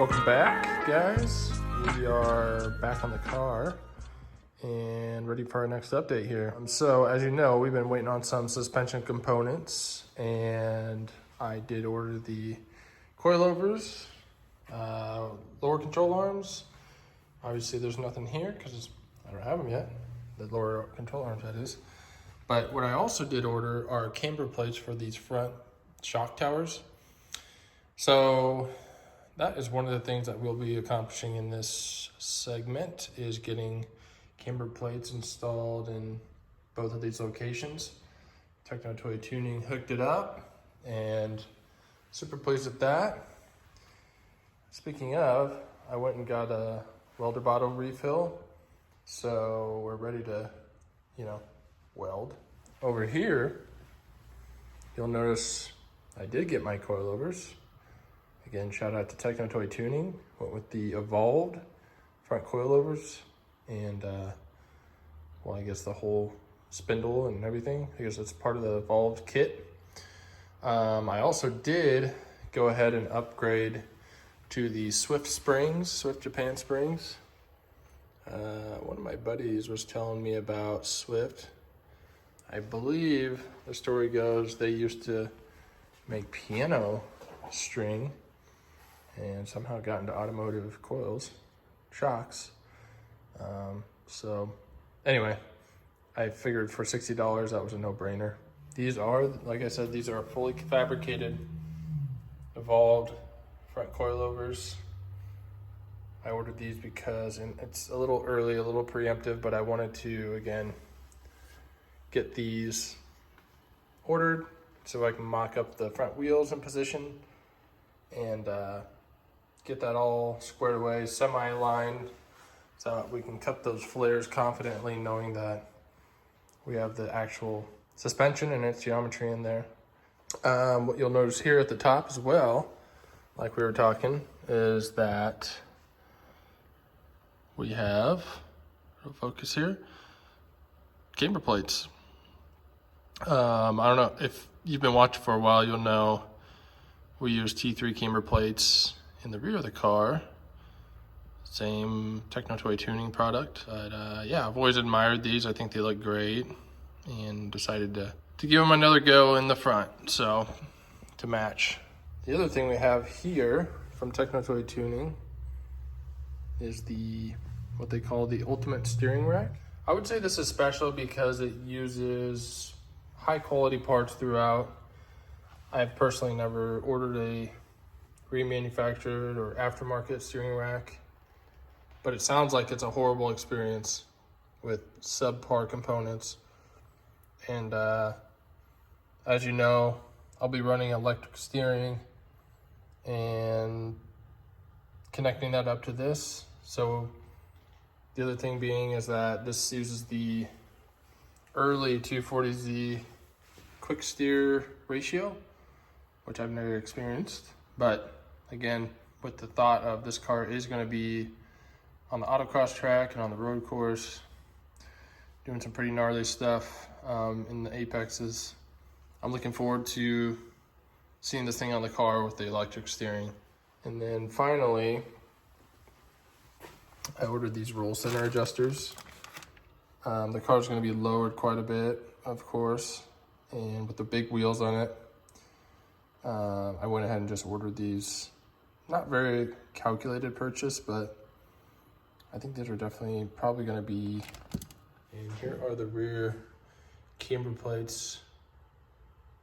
Welcome back, guys. We are back on the car and ready for our next update here. So as you know, we've been waiting on some suspension components, and I did order the coilovers, lower control arms. Obviously there's nothing here because I don't have them yet, the lower control arms that is. But what I also did order are camber plates for these front shock towers. So that is one of the things that we'll be accomplishing in this segment, is getting camber plates installed in both of these locations. Techno Toy Tuning hooked it up and super pleased with that. Speaking of, I went and got a welder bottle refill. So we're ready to, weld. Over here, you'll notice I did get my coilovers. Again, shout out to Techno Toy Tuning. Went with the evolved front coilovers and, I guess the whole spindle and everything. I guess it's part of the evolved kit. I also did go ahead and upgrade to the Swift springs, Swift Japan springs. One of my buddies was telling me about Swift. I believe the story goes they used to make piano string and somehow got into automotive coils, shocks. So anyway, I figured for $60 that was a no-brainer. These are, like I said, these are fully fabricated, evolved front coilovers. I ordered these because, and it's a little early, a little preemptive, but I wanted to, again, get these ordered so I can mock up the front wheels in position and get that all squared away, semi-aligned, so we can cut those flares confidently, knowing that we have the actual suspension and its geometry in there. What you'll notice here at the top as well, like we were talking, is that we have, focus here, camber plates. I don't know if you've been watching for a while, you'll know we use T3 camber plates in the rear of the car. Same Techno Toy Tuning product. But yeah, I've always admired these. I think they look great, and decided to give them another go in the front, so to match. The other thing we have here from Techno Toy Tuning is what they call the ultimate steering rack. I would say this is special because it uses high quality parts throughout. I've personally never ordered a remanufactured or aftermarket steering rack, but it sounds like it's a horrible experience with subpar components. And as you know, I'll be running electric steering and connecting that up to this. So the other thing being is that this uses the early 240Z quick steer ratio, which I've never experienced. But again, with the thought of this car is going to be on the autocross track and on the road course, doing some pretty gnarly stuff in the apexes, I'm looking forward to seeing this thing on the car with the electric steering. And then finally, I ordered these roll center adjusters. The car's going to be lowered quite a bit, of course, and with the big wheels on it, I went ahead and just ordered these. Not very calculated purchase, but I think these are definitely probably going to be. And here are the rear camber plates,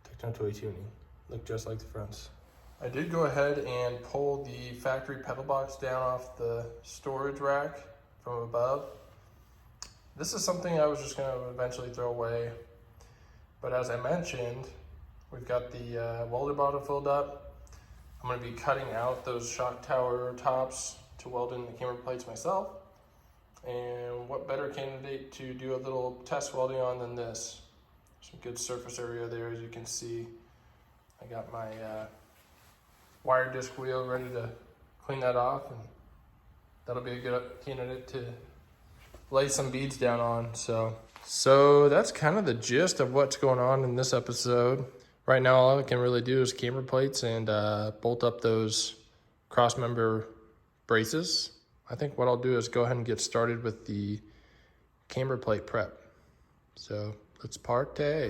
Techno Toy Tuning. Look just like the fronts. I did go ahead and pull the factory pedal box down off the storage rack from above. This is something I was just going to eventually throw away, but as I mentioned, we've got the welder bottle filled up. I'm going to be cutting out those shock tower tops to weld in the camber plates myself. And what better candidate to do a little test welding on than this? Some good surface area there, as you can see. I got my wire disc wheel ready to clean that off, and that'll be a good candidate to lay some beads down on. So that's kind of the gist of what's going on in this episode. Right now, all I can really do is camber plates and bolt up those cross member braces, I think what I'll do is go ahead and get started with the camber plate prep. So let's partay.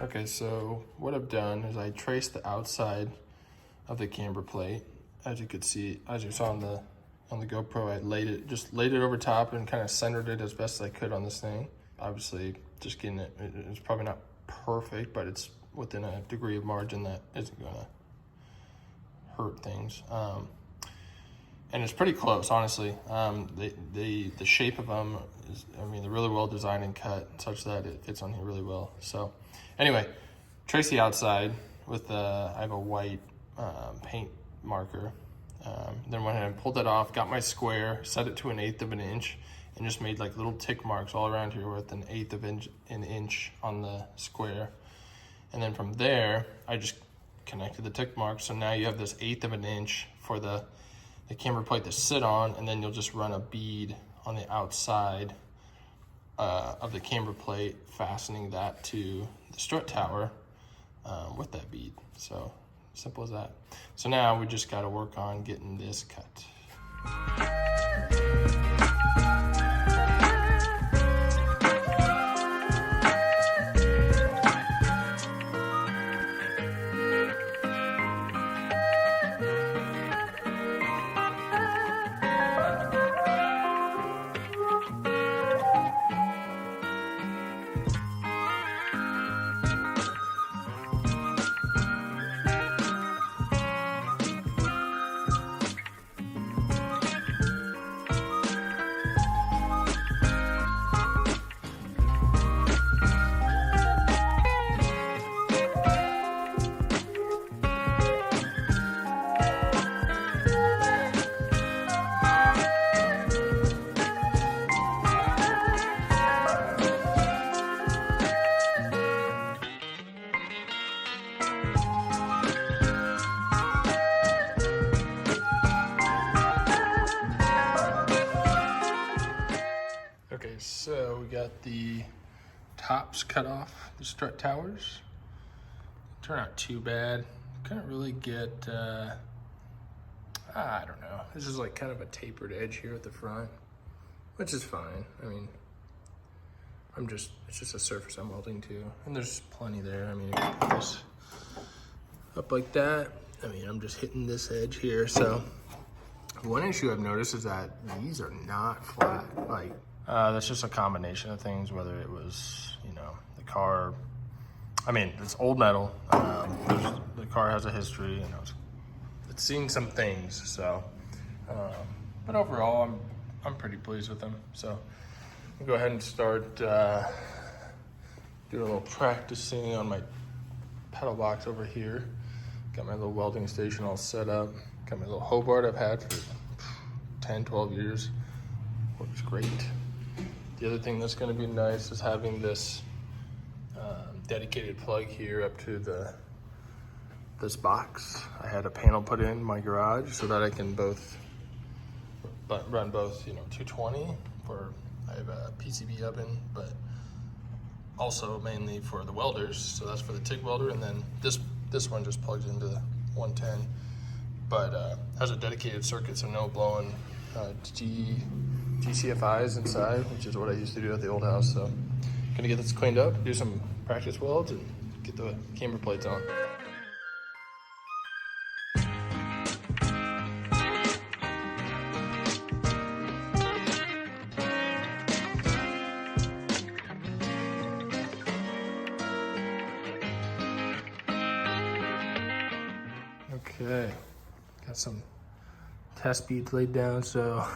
Okay, so what I've done is I traced the outside of the camber plate. As you could see, as you saw on the GoPro, I laid it over top and kind of centered it as best as I could on this thing. Obviously, just getting it's probably not perfect, but it's within a degree of margin that isn't gonna hurt things. And it's pretty close, honestly. The shape of them is, I mean, they're really well designed and cut such that it fits on here really well. So anyway, trace the outside with I have a white paint marker. Then went ahead and pulled that off, got my square, set it to 1/8 of an inch, and just made like little tick marks all around here with 1/8 of an inch on the square. And then from there, I just connected the tick marks. So now you have this 1/8 of an inch for the camber plate to sit on, and then you'll just run a bead on the outside of the camber plate, fastening that to the strut tower with that bead. So simple as that. So now we just got to work on getting this cut. Okay, so we got the tops cut off, the strut towers. Turned out too bad. Couldn't really get, I don't know. This is like kind of a tapered edge here at the front, which is fine. I mean, it's just a surface I'm welding to, and there's plenty there. I mean, if you put this up like that, I mean, I'm just hitting this edge here. So one issue I've noticed is that these are not flat. Like, that's just a combination of things, whether it was, you know, the car. I mean, it's old metal. The car has a history, you know, it's seen some things. So, but overall, I'm pretty pleased with them. So I'll go ahead and start doing a little practicing on my pedal box over here. Got my little welding station all set up. Got my little Hobart I've had for 10, 12 years. Works great. The other thing that's going to be nice is having this dedicated plug here up to this box. I had a panel put in my garage so that I can run both, you know, 220 for, I have a PCB oven, but also mainly for the welders. So that's for the TIG welder, and then this one just plugs into the 110, but has a dedicated circuit, so no blowing GCFIs inside, which is what I used to do at the old house. So gonna get this cleaned up, do some practice welds, and get the camber plates on. Okay, got some test beads laid down. So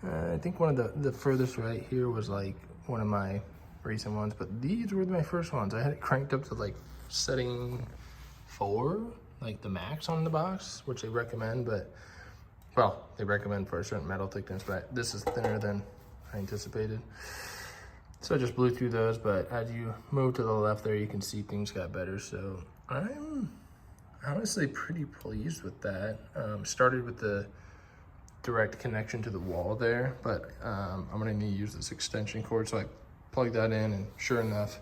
I think one of the furthest right here was like one of my recent ones, but these were my first ones. I had it cranked up to like setting 4, like the max on the box, which they recommend, but well, they recommend for a certain metal thickness, but this is thinner than I anticipated. So I just blew through those, but as you move to the left there, you can see things got better. So I'm honestly pretty pleased with that. Started with the direct connection to the wall there, but I'm gonna need to use this extension cord. So I plugged that in, and sure enough,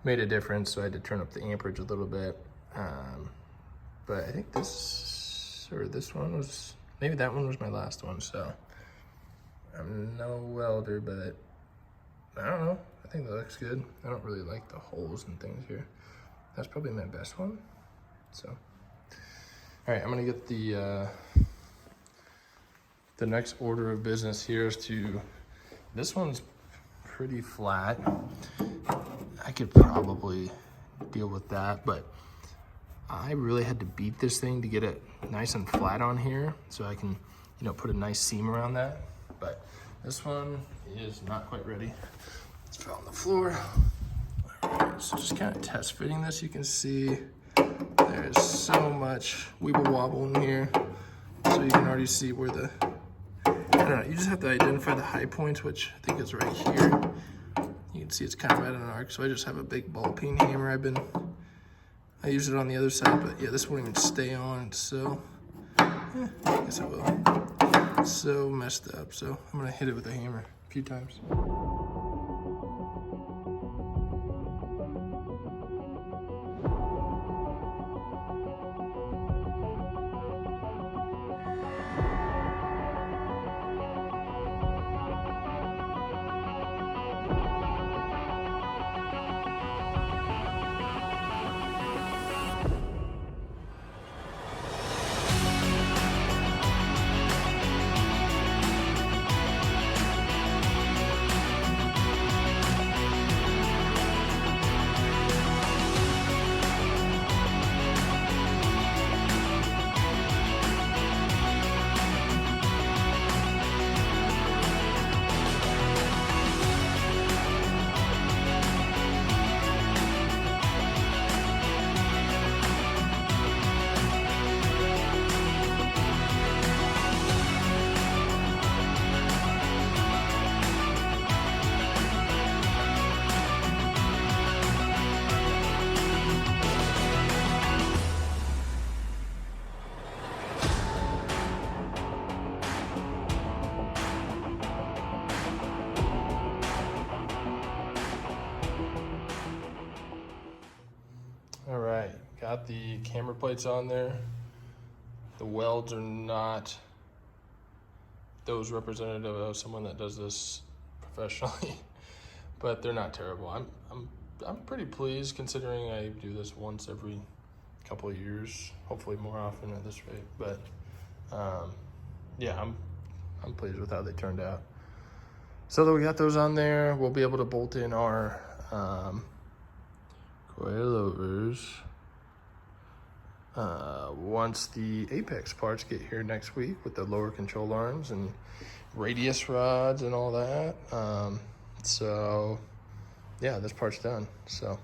made a difference. So I had to turn up the amperage a little bit. But I think this one was, maybe that one was my last one. So I'm no welder, but I don't know. I think that looks good. I don't really like the holes and things here. That's probably my best one. So, all right, I'm gonna get the next order of business here is to, this one's pretty flat. I could probably deal with that, but I really had to beat this thing to get it nice and flat on here so I can, you know, put a nice seam around that. But this one is not quite ready. It's fell on the floor. All right, so just kind of test fitting this. You can see there's so much weeble wobble in here. So you can already see where the, I don't know, you just have to identify the high points, which I think is right here. You can see it's kind of at an arc. So I just have a big ball peen hammer. I used it on the other side, but yeah, this won't even stay on. It's so, I guess it will. It's so messed up. So I'm gonna hit it with a hammer a few times. All right, got the camber plates on there. The welds are not those representative of someone that does this professionally, but they're not terrible. I'm pretty pleased considering I do this once every couple of years, hopefully more often at this rate. But yeah, I'm pleased with how they turned out. So that we got those on there, we'll be able to bolt in our coilovers once the apex parts get here next week with the lower control arms and radius rods and all that. So yeah, this part's done. So